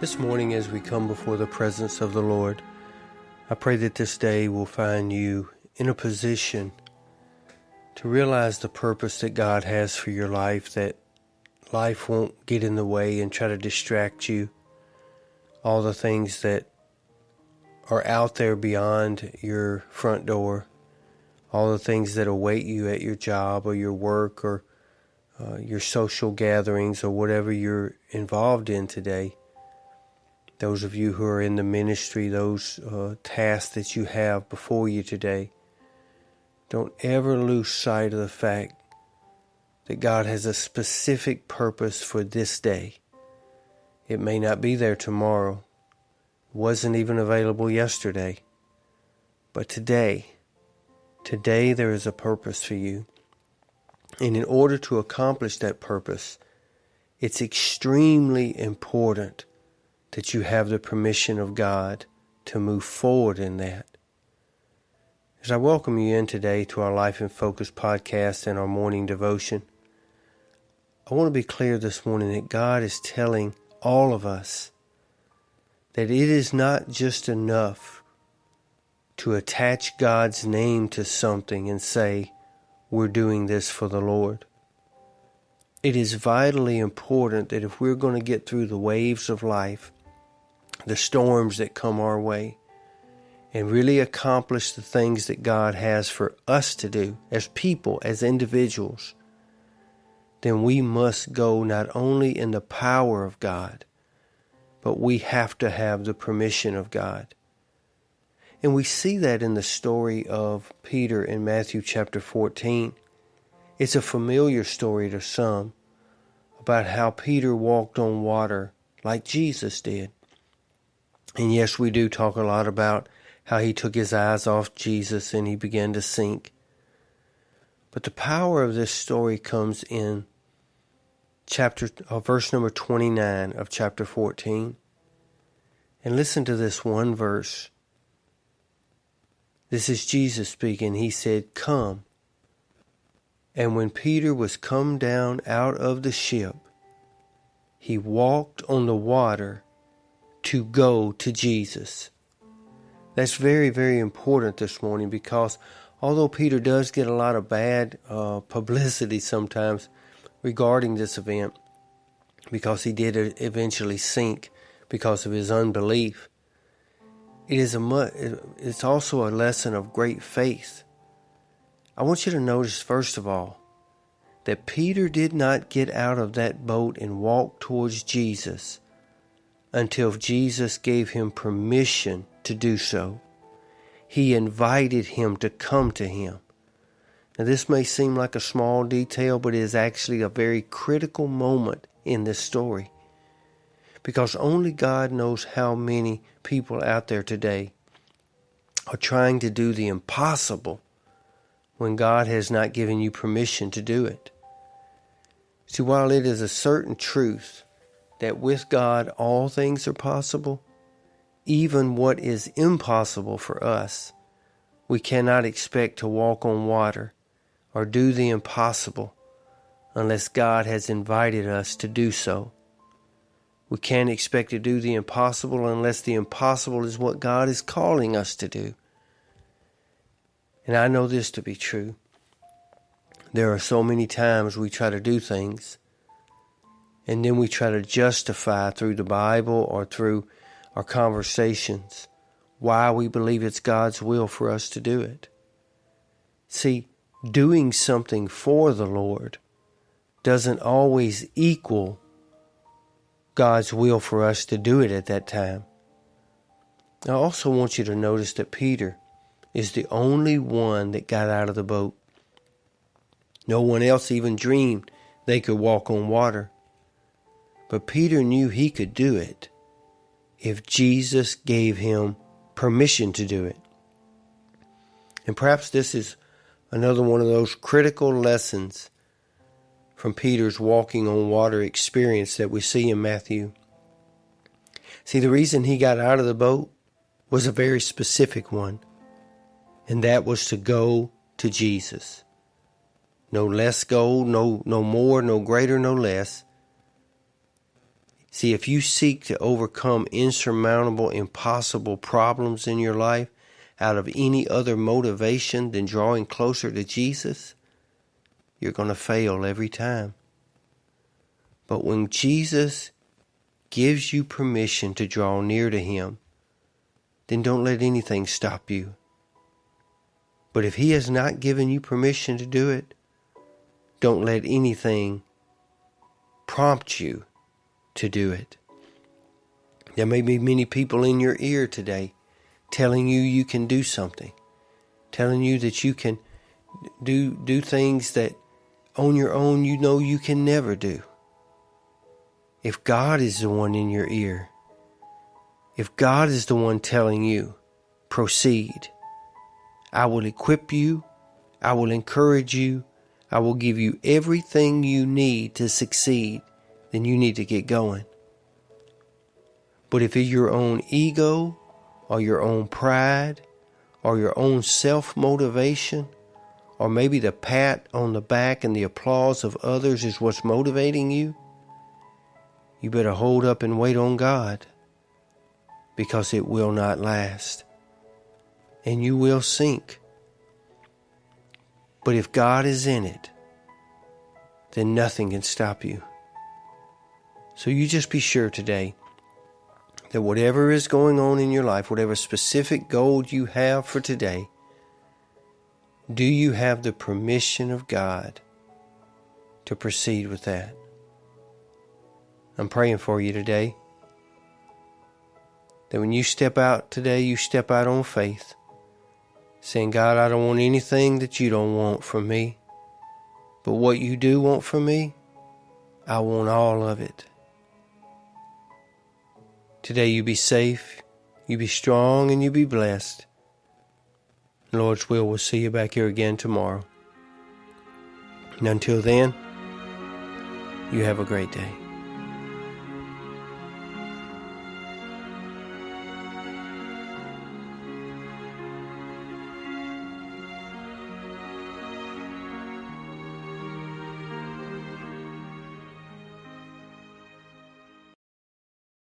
This morning, as we come before the presence of the Lord, I pray that this day will find you in a position to realize the purpose that God has for your life, that life won't get in the way and try to distract you. All the things that are out there beyond your front door, all the things that await you at your job or your work or your social gatherings or whatever you're involved in today. Those of you who are in the ministry, those tasks that you have before you today, don't ever lose sight of the fact that God has a specific purpose for this day. It may not be there tomorrow. It wasn't even available yesterday. But today there is a purpose for you. And in order to accomplish that purpose, it's extremely important that you have the permission of God to move forward in that. As I welcome you in today to our Life in Focus podcast and our morning devotion, I want to be clear this morning that God is telling all of us that it is not just enough to attach God's name to something and say, we're doing this for the Lord. It is vitally important that if we're going to get through the waves of life, the storms that come our way, and really accomplish the things that God has for us to do as people, as individuals, then we must go not only in the power of God, but we have to have the permission of God. And we see that in the story of Peter in Matthew chapter 14. It's a familiar story to some about how Peter walked on water like Jesus did. And yes, we do talk a lot about how he took his eyes off Jesus and he began to sink. But the power of this story comes in verse number 29 of chapter 14. And listen to this one verse. This is Jesus speaking. He said, "Come." And when Peter was come down out of the ship, he walked on the water to go to Jesus. That's very, very important this morning, because although Peter does get a lot of bad publicity sometimes regarding this event, because he did eventually sink because of his unbelief, it's also a lesson of great faith. I want you to notice, first of all, that Peter did not get out of that boat and walk towards Jesus until Jesus gave him permission to do so. He invited him to come to him. Now, this may seem like a small detail, but it is actually a very critical moment in this story, because only God knows how many people out there today are trying to do the impossible when God has not given you permission to do it. See, while it is a certain truth that with God all things are possible, even what is impossible for us, we cannot expect to walk on water or do the impossible unless God has invited us to do so. We can't expect to do the impossible unless the impossible is what God is calling us to do. And I know this to be true. There are so many times we try to do things, and then we try to justify through the Bible or through our conversations why we believe it's God's will for us to do it. See, doing something for the Lord doesn't always equal God's will for us to do it at that time. I also want you to notice that Peter is the only one that got out of the boat. No one else even dreamed they could walk on water. But Peter knew he could do it if Jesus gave him permission to do it. And perhaps this is another one of those critical lessons from Peter's walking on water experience that we see in Matthew. See, the reason he got out of the boat was a very specific one, and that was to go to Jesus. No less gold, no more, no greater, no less. See, if you seek to overcome insurmountable, impossible problems in your life out of any other motivation than drawing closer to Jesus, you're going to fail every time. But when Jesus gives you permission to draw near to Him, then don't let anything stop you. But if He has not given you permission to do it, don't let anything prompt you to do it. There may be many people in your ear today telling you you can do something, telling you that you can do things that on your own you know you can never do. If God is the one in your ear, if God is the one telling you, proceed, I will equip you, I will encourage you, I will give you everything you need to succeed, then you need to get going. But if it's your own ego, or your own pride, or your own self-motivation, or maybe the pat on the back and the applause of others is what's motivating you, you better hold up and wait on God, because it will not last, and you will sink. But if God is in it, then nothing can stop you. So you just be sure today that whatever is going on in your life, whatever specific goal you have for today, do you have the permission of God to proceed with that? I'm praying for you today, that when you step out today, you step out on faith, saying, God, I don't want anything that you don't want from me, but what you do want from me, I want all of it. Today you be safe, you be strong, and you be blessed. Lord's will, we'll see you back here again tomorrow. And until then, you have a great day.